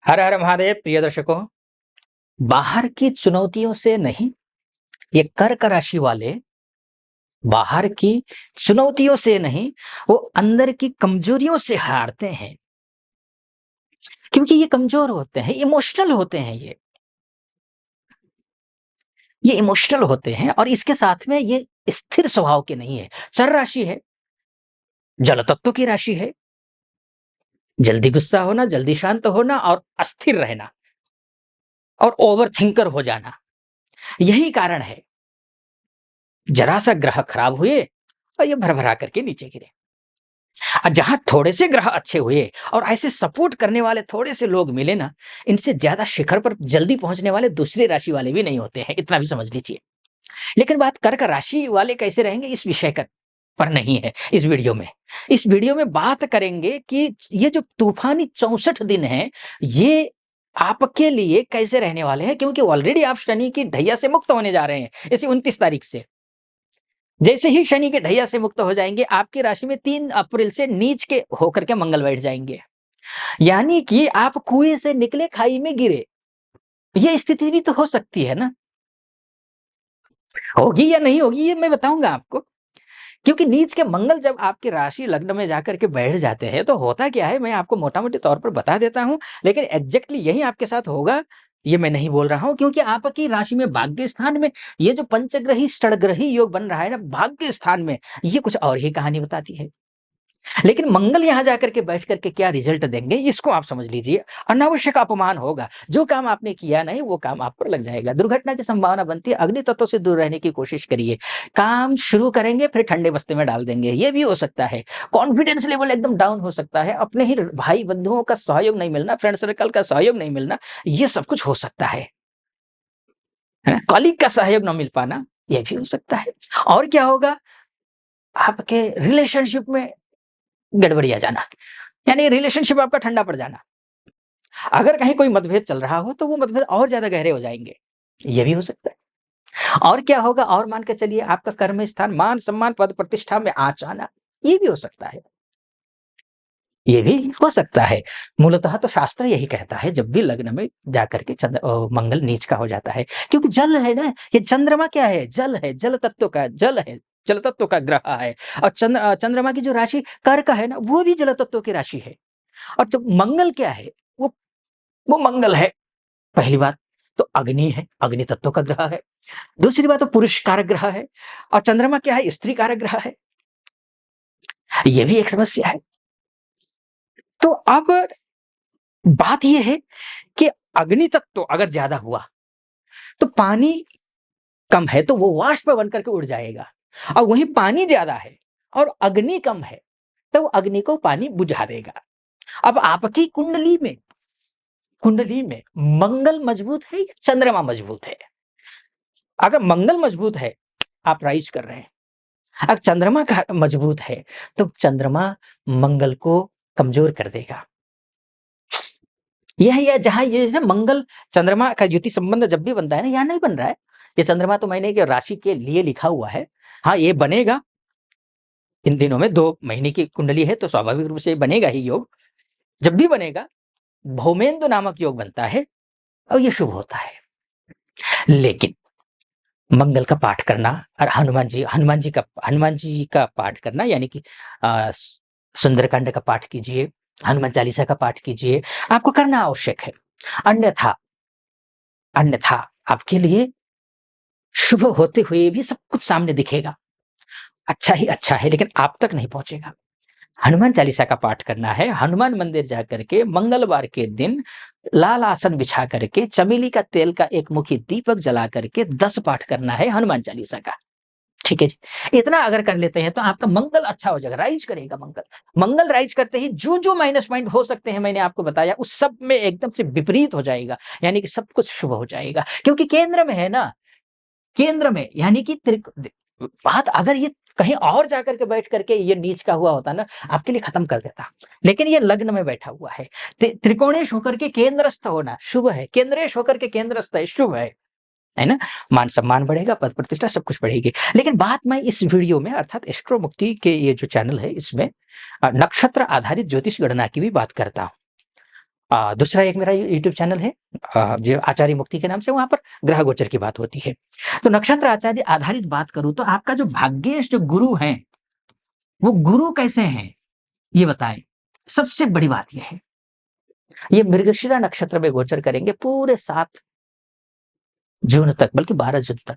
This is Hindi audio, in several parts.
हर हर महादेव प्रिय दर्शकों। बाहर की चुनौतियों से नहीं, ये कर्क राशि वाले बाहर की चुनौतियों से नहीं, वो अंदर की कमजोरियों से हारते हैं। क्योंकि ये कमजोर होते हैं, इमोशनल होते हैं। ये इमोशनल होते हैं और इसके साथ में ये स्थिर स्वभाव के नहीं है। चर राशि है, जल तत्व की राशि है। जल्दी गुस्सा होना, जल्दी शांत होना और अस्थिर रहना और ओवर थिंकर हो जाना, यही कारण है। जरा सा ग्रह खराब हुए और ये भरभरा करके नीचे गिरे। जहां थोड़े से ग्रह अच्छे हुए और ऐसे सपोर्ट करने वाले थोड़े से लोग मिले ना, इनसे ज्यादा शिखर पर जल्दी पहुंचने वाले दूसरी राशि वाले भी नहीं होते हैं, इतना भी समझ लीजिए। लेकिन बात कर्क राशि वाले कैसे रहेंगे, इस विषय का पर नहीं है इस वीडियो में। इस वीडियो में बात करेंगे कि ये जो तूफानी 64 दिन है, ये आपके लिए कैसे रहने वाले हैं, क्योंकि ऑलरेडी आप शनि की ढैया से मुक्त होने जा रहे हैं इसी 29 तारीख से। जैसे ही शनि के ढैया से मुक्त हो जाएंगे, आपकी राशि में 3 अप्रैल से नीच के होकर के मंगल बैठ जाएंगे। यानी कि आप कुएं से निकले खाई में गिरे, ये स्थिति भी तो हो सकती है ना। होगी या नहीं होगी ये मैं बताऊंगा आपको। क्योंकि नीच के मंगल जब आपकी राशि लग्न में जाकर के बैठ जाते हैं तो होता क्या है, मैं आपको मोटा मोटे तौर पर बता देता हूं। लेकिन एग्जैक्टली यही आपके साथ होगा ये मैं नहीं बोल रहा हूं, क्योंकि आपकी राशि में भाग्य स्थान में ये जो पंचग्रही षडग्रही योग बन रहा है ना भाग्य स्थान में, ये कुछ और ही कहानी बताती है। लेकिन मंगल यहां जाकर के बैठ करके क्या रिजल्ट देंगे, इसको आप समझ लीजिए। अनावश्यक अपमान होगा, जो काम आपने किया नहीं वो काम आप पर लग जाएगा। दुर्घटना की संभावना बनती है, अग्नि तत्व से दूर रहने की कोशिश करिए। काम शुरू करेंगे फिर ठंडे बस्ते में डाल देंगे, ये भी हो सकता है। कॉन्फिडेंस लेवल एकदम डाउन हो सकता है, अपने ही भाई बंधुओं का सहयोग नहीं मिलना, फ्रेंड सर्कल का सहयोग नहीं मिलना, ये सब कुछ हो सकता है ना। कॉलीग का सहयोग न मिल पाना, ये भी हो सकता है। और क्या होगा, आपके रिलेशनशिप में गड़बड़िया जाना, यानी रिलेशनशिप आपका ठंडा पड़ जाना। अगर कहीं कोई मतभेद चल रहा हो तो वो मतभेद और ज्यादा गहरे हो जाएंगे, ये भी हो सकता है। और क्या होगा, और मान के चलिए आपका कर्म स्थान मान सम्मान पद प्रतिष्ठा में आंच आना, ये भी हो सकता है। ये भी हो सकता है। मूलतः तो शास्त्र यही कहता है, जब भी लग्न में जाकर के मंगल नीच का हो जाता है, क्योंकि जल है ना, ये चंद्रमा क्या है, जल है, जल तत्व का जल है, जल तत्व का ग्रह है। और चंद्रमा की जो राशि कर्क है ना, वो भी जल तत्व की राशि है। और जब मंगल क्या है, वो वो मंगल है। पहली बात तो अग्नि है, अग्नि तत्व का ग्रह है। दूसरी बात तो पुरुष कारक ग्रह है। और चंद्रमा क्या है, स्त्री कारक ग्रह है। ये भी एक समस्या है। तो अब बात यह है कि अग्नि तत्व अगर ज्यादा हुआ तो पानी कम है तो वो वाष्प बन करके उड़ जाएगा। और वहीं पानी ज्यादा है और अग्नि कम है तो वो अग्नि को पानी बुझा देगा। अब आपकी कुंडली में मंगल मजबूत है या चंद्रमा मजबूत है। अगर मंगल मजबूत है, आप राइज कर रहे हैं। अगर चंद्रमा का मजबूत है तो चंद्रमा मंगल को कमजोर कर देगा। यह है जहां ये ना मंगल चंद्रमा का युति संबंध जब भी बनता है ना, यहाँ नहीं बन रहा है। ये चंद्रमा तो मैंने कि राशि के लिए लिखा हुआ है। हाँ, ये बनेगा इन दिनों में, 2 महीने की कुंडली है तो स्वाभाविक रूप से बनेगा ही योग। जब भी बनेगा भौमेंद्र नामक योग बनता है और ये शुभ होता है। लेकिन मंगल का पाठ करना और हनुमान जी का पाठ करना, यानी कि सुंदरकांड का पाठ कीजिए, हनुमान चालीसा का पाठ कीजिए, आपको करना आवश्यक है। अन्यथा अन्यथा आपके लिए शुभ होते हुए भी सब कुछ सामने दिखेगा, अच्छा ही अच्छा है, लेकिन आप तक नहीं पहुंचेगा। हनुमान चालीसा का पाठ करना है, हनुमान मंदिर जाकर के मंगलवार के दिन लाल आसन बिछा करके चमेली का तेल का एक मुखी दीपक जला करके 10 पाठ करना है हनुमान चालीसा का। ठीक है जी, इतना अगर कर लेते हैं तो आपका मंगल अच्छा हो जाएगा, राइज करेगा मंगल। मंगल राइज करते ही जो जो माइनस पॉइंट हो सकते हैं मैंने आपको बताया, उस सब में एकदम से विपरीत हो जाएगा, यानी कि सब कुछ शुभ हो जाएगा। क्योंकि केंद्र में है ना, केंद्र में, यानी कि बात अगर ये कहीं और जाकर के बैठ करके ये नीच का हुआ होता ना, आपके लिए खत्म कर देता। लेकिन ये लग्न में बैठा हुआ है, त्रिकोणेश होकर के केंद्रस्थ होना शुभ है, केंद्रेश होकर के केंद्रस्थ है, शुभ है ना। मान सम्मान बढ़ेगा, पद प्रतिष्ठा सब कुछ बढ़ेगी। लेकिन बात मैं इस वीडियो में अर्थात एस्ट्रो मुक्ति के ये जो चैनल है इसमें नक्षत्र आधारित ज्योतिष गणना की भी बात करता हूं। दूसरा एक मेरा यूट्यूब चैनल है जो आचार्य मुक्ति के नाम से, वहाँ पर ग्रह गोचर की बात होती है। तो नक्षत्र आचार्य आधारित बात करूँ तो आपका जो भाग्येश जो गुरु हैं, वो गुरु कैसे हैं ये बताएं। सबसे बड़ी बात ये है, ये मृगशिरा नक्षत्र में गोचर करेंगे पूरे 7 जून तक, बल्कि 12 जून तक।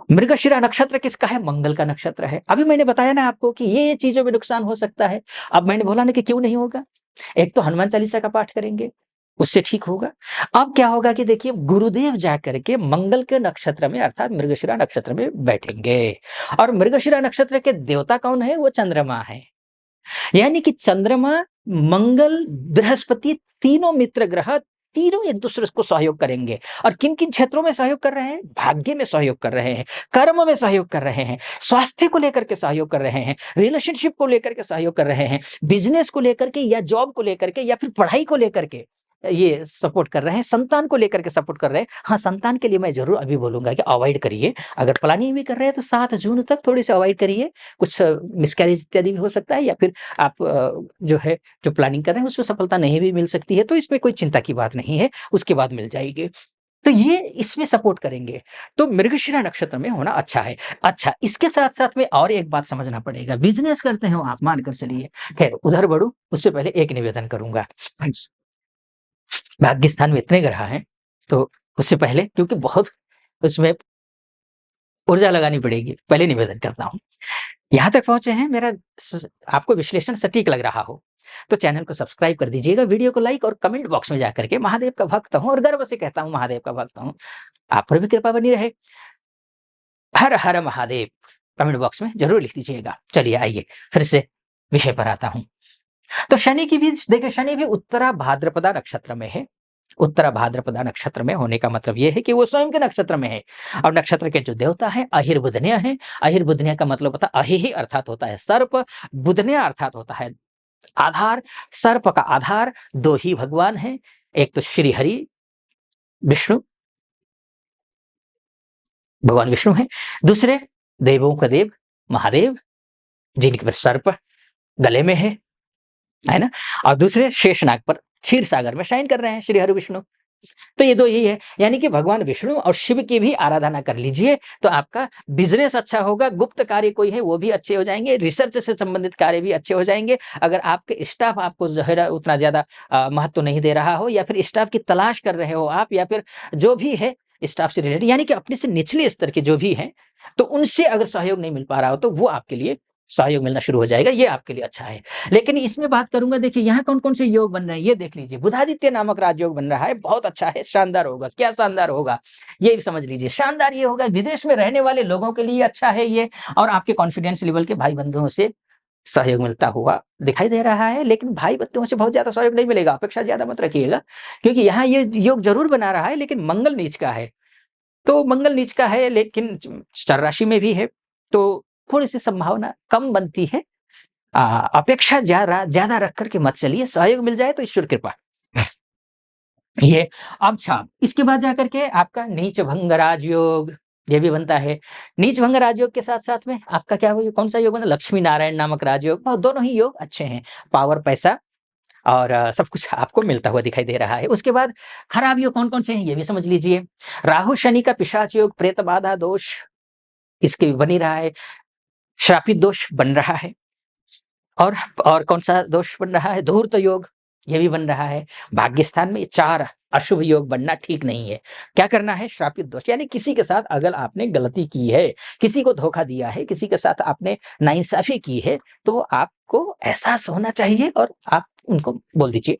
मृगशिरा नक्षत्र किसका है? मंगल का नक्षत्र है। अभी मैंने बताया ना आपको कि ये चीजों में नुकसान हो सकता है। अब मैंने बोला ना कि क्यों नहीं होगा। एक तो हनुमान चालीसा का पाठ करेंगे, उससे ठीक होगा। अब क्या होगा कि देखिए, गुरुदेव जाकर के मंगल के नक्षत्र में अर्थात मृगशिरा नक्षत्र में बैठेंगे, और मृगशिरा नक्षत्र के देवता कौन है? वो चंद्रमा है। यानी कि चंद्रमा, मंगल, बृहस्पति, तीनों मित्र ग्रह, तीनों एक दूसरे को सहयोग करेंगे। और किन किन क्षेत्रों में सहयोग कर रहे हैं? भाग्य में सहयोग कर रहे हैं, कर्म में सहयोग कर रहे हैं, स्वास्थ्य को लेकर के सहयोग कर रहे हैं, रिलेशनशिप को लेकर के सहयोग कर रहे हैं, बिजनेस को लेकर के या जॉब को लेकर के या फिर पढ़ाई को लेकर के ये सपोर्ट कर रहे हैं, संतान को लेकर के सपोर्ट कर रहे हैं। हाँ, संतान के लिए मैं जरूर अभी बोलूंगा कि अवॉइड करिए। अगर प्लानिंग भी कर रहे हैं तो 7 जून तक थोड़ी सी अवॉइड करिए। कुछ मिसकैरेज इत्यादि भी हो सकता है, या फिर आप जो है जो प्लानिंग कर रहे हैं उसमें सफलता नहीं भी मिल सकती है, तो इसमें कोई चिंता की बात नहीं है, उसके बाद मिल जाएगी। तो ये इसमें सपोर्ट करेंगे, तो मृगशिरा नक्षत्र में होना अच्छा है। अच्छा, इसके साथ साथ में और एक बात समझना पड़ेगा। बिजनेस करते हो आप, मानकर चलिए, खैर उधर बढ़ू उससे पहले एक निवेदन करूंगा। भाग्य स्थान में इतने ग्रह हैं, तो उससे पहले क्योंकि बहुत उसमें ऊर्जा लगानी पड़ेगी, पहले निवेदन करता हूँ। यहाँ तक पहुंचे हैं, मेरा आपको विश्लेषण सटीक लग रहा हो तो चैनल को सब्सक्राइब कर दीजिएगा, वीडियो को लाइक और कमेंट बॉक्स में जाकर के महादेव का भक्त हूँ और गर्व से कहता हूँ महादेव का भक्त हूँ, आप पर भी कृपा बनी रहे। हर हर महादेव कमेंट बॉक्स में जरूर लिख दीजिएगा। चलिए आइए फिर से विषय पर आता हूँ। तो शनि की भी देखिए, शनि भी उत्तरा भाद्रपदा नक्षत्र में है। उत्तरा भाद्रपदा नक्षत्र में होने का मतलब यह है कि वो स्वयं के नक्षत्र में है, और नक्षत्र के जो देवता है अहिर्बुधन्य है। अहिर्बुधन्य का मतलब होता है अहि अर्थात होता है सर्प, बुधन्य अर्थात होता है आधार। सर्प का आधार 2 ही भगवान है, एक तो श्री हरि विष्णु, भगवान विष्णु है, दूसरे देवों का देव महादेव, जिनके पर सर्प गले में है ना, और दूसरे शेषनाग पर क्षीर सागर में शाइन कर रहे हैं श्री हरि विष्णु। तो ये 2 ही है, यानी कि भगवान विष्णु और शिव की भी आराधना कर लीजिए तो आपका बिजनेस अच्छा होगा। गुप्त कार्य कोई है वो भी अच्छे हो जाएंगे, रिसर्च से संबंधित कार्य भी अच्छे हो जाएंगे। अगर आपके स्टाफ आपको जो है उतना ज्यादा महत्व नहीं दे रहा हो, या फिर स्टाफ की तलाश कर रहे हो आप, या फिर जो भी है स्टाफ से रिलेटेड, यानी कि अपने से निचले स्तर के जो भी हैं, तो उनसे अगर सहयोग नहीं मिल पा रहा हो तो वो आपके लिए सहयोग मिलना शुरू हो जाएगा, ये आपके लिए अच्छा है। लेकिन इसमें बात करूंगा, देखिए यहाँ कौन-कौन से योग बन रहे हैं ये देख लीजिए। बुधादित्य नामक राजयोग बन रहा है, बहुत अच्छा है, शानदार होगा। क्या शानदार होगा ये भी समझ लीजिए। शानदार ये होगा, विदेश में रहने वाले लोगों के लिए अच्छा है ये, और आपके कॉन्फिडेंस लेवल के भाई बंधुओं से सहयोग मिलता हुआ दिखाई दे रहा है। लेकिन भाई बंधुओं से बहुत ज्यादा सहयोग नहीं मिलेगा, अपेक्षा ज्यादा मत रखिएगा, क्योंकि यहाँ ये योग जरूर बना रहा है लेकिन मंगल नीच का है। तो मंगल नीच का है लेकिन चर राशि में भी है, तो थोड़ी सी संभावना कम बनती है। अपेक्षा ज्यादा रख करके मत चलिए, सहयोग मिल जाए तो ईश्वर कृपा। ये अच्छा, इसके बाद जाकर के आपका नीच भंग राजयोग ये भी बनता है। नीच भंग राजयोग के साथ साथ में आपका क्या कौन सा योग बना? लक्ष्मी नारायण नामक राजयोग। बहुत दोनों ही योग अच्छे हैं, पावर पैसा और सब कुछ आपको मिलता हुआ दिखाई दे रहा है। उसके बाद खराब योग कौन कौन से हैं ये भी समझ लीजिए। राहु शनि का पिशाच योग, प्रेत बाधा दोष इसके बनी रहा है, श्रापित दोष बन रहा है, और कौन-सा दोष बन रहा है? धूर्त योग, ये भी बन रहा है। भाग्यस्थान में 4 अशुभ योग बनना ठीक नहीं है। क्या करना है? श्रापित दोष, यानी किसी के साथ अगर आपने गलती की है, किसी को धोखा दिया है, किसी के साथ आपने नाइंसाफ़ी की है, तो आपको एहसास होना चाहिए और आप उनको बोल दीजिए,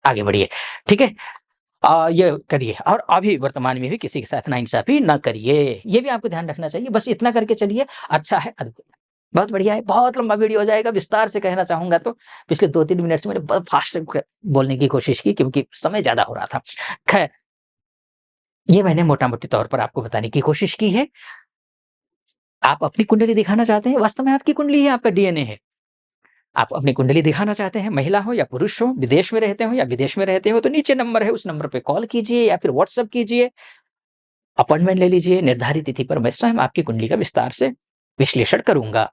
आगे बढ़िए, ठीक है? ये करिए, और अभी वर्तमान में भी किसी के साथ नाइंसाफ़ी ना करिए, ये भी आपको ध्यान रखना चाहिए। बस इतना करके चलिए, अच्छा है, अद्भुत। बहुत बढ़िया है, बहुत लंबा वीडियो हो जाएगा, विस्तार से कहना चाहूँगा तो पिछले 2-3 मिनट से मैंने बहुत फास्ट बोलने की कोशिश की क्योंकि समय ज़्यादा हो रहा था। खैर, ये मैंने मोटा-मोटी तौर पर आपको बताने की कोशिश की है। आप अपनी कुंडली दिखाना चाहते हैं, वास्तव में आपकी कुंडली ही आपका डीएनए है। आप अपनी कुंडली दिखाना चाहते हैं, महिला हो या पुरुष हो, विदेश में रहते हो या विदेश में रहते हो, तो नीचे नंबर है, उस नंबर पे कॉल कीजिए या फिर व्हाट्सएप कीजिए, अपॉइंटमेंट ले लीजिए। निर्धारित तिथि पर मैं स्वयं आपकी कुंडली का विस्तार से विश्लेषण करूँगा।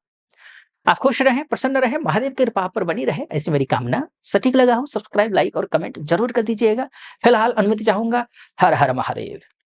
आप खुश रहें, प्रसन्न रहें, महादेव की कृपा आप पर बनी रहे, ऐसी मेरी कामना। सटीक लगा हो, सब्सक्राइब, लाइक और कमेंट ज़रूर कर दीजिएगा। फिलहाल अनुमति चाहूँगा। हर हर महादेव।